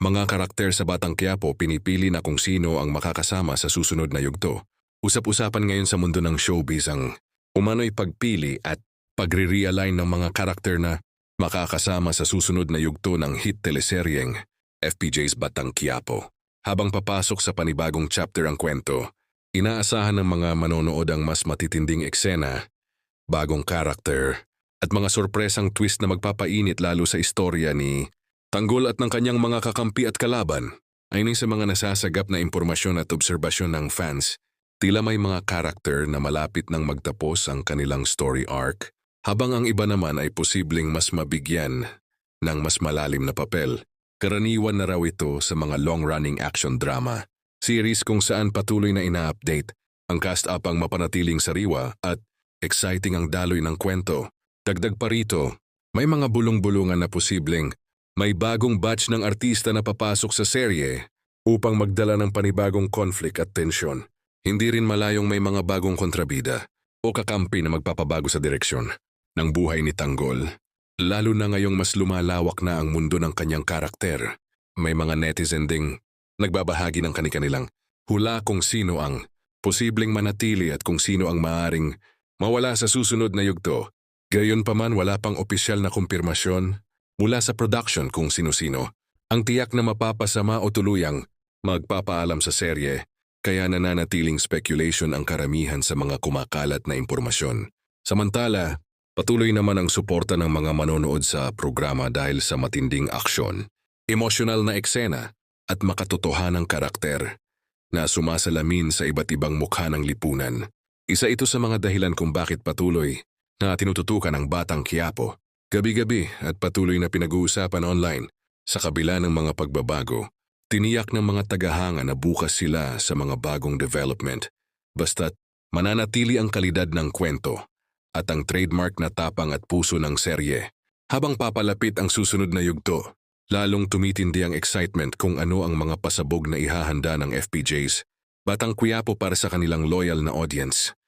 Mga karakter sa Batang Quiapo pinipili na kung sino ang makakasama sa susunod na yugto. Usap-usapan ngayon sa mundo ng showbiz ang umano'y pagpili at pagre-realign ng mga karakter na makakasama sa susunod na yugto ng hit teleseryeng FPJ's Batang Quiapo. Habang papasok sa panibagong chapter ang kwento, inaasahan ng mga manonood ang mas matitinding eksena, bagong karakter, at mga sorpresang twist na magpapainit lalo sa istorya ni Tanggol at ng kanyang mga kakampi at kalaban. Ayon sa mga nasasagap na impormasyon at obserbasyon ng fans, tila may mga karakter na malapit nang magtapos ang kanilang story arc, habang ang iba naman ay posibleng mas mabigyan ng mas malalim na papel. Karaniwan na raw ito sa mga long-running action drama series kung saan patuloy na ina-update ang cast-up ang mapanatiling sariwa at exciting ang daloy ng kwento. Dagdag pa rito, may mga bulong-bulungan na posibleng may bagong batch ng artista na papasok sa serye upang magdala ng panibagong conflict at tensyon. Hindi rin malayong may mga bagong kontrabida o kakampi na magpapabago sa direksyon ng buhay ni Tanggol. Lalo na ngayong mas lumalawak na ang mundo ng kanyang karakter. May mga netizen ding nagbabahagi ng kani-kanilang hula kung sino ang posibleng manatili at kung sino ang maaring mawala sa susunod na yugto. Gayunpaman wala pang opisyal na kumpirmasyon mula sa production kung sino-sino ang tiyak na mapapasama o tuluyang magpapaalam sa serye, kaya nananatiling speculation ang karamihan sa mga kumakalat na impormasyon. Samantala, patuloy naman ang suporta ng mga manonood sa programa dahil sa matinding aksyon, emosyonal na eksena at makatotohanang karakter na sumasalamin sa iba't ibang mukha ng lipunan. Isa ito sa mga dahilan kung bakit patuloy na tinututukan ang Batang Quiapo gabi-gabi at patuloy na pinag-uusapan online. Sa kabila ng mga pagbabago, tiniyak ng mga tagahanga na bukas sila sa mga bagong development. Basta't mananatili ang kalidad ng kwento at ang trademark na tapang at puso ng serye. Habang papalapit ang susunod na yugto, lalong tumitindi ang excitement kung ano ang mga pasabog na ihahanda ng FPJ's Batang Quiapo para sa kanilang loyal na audience.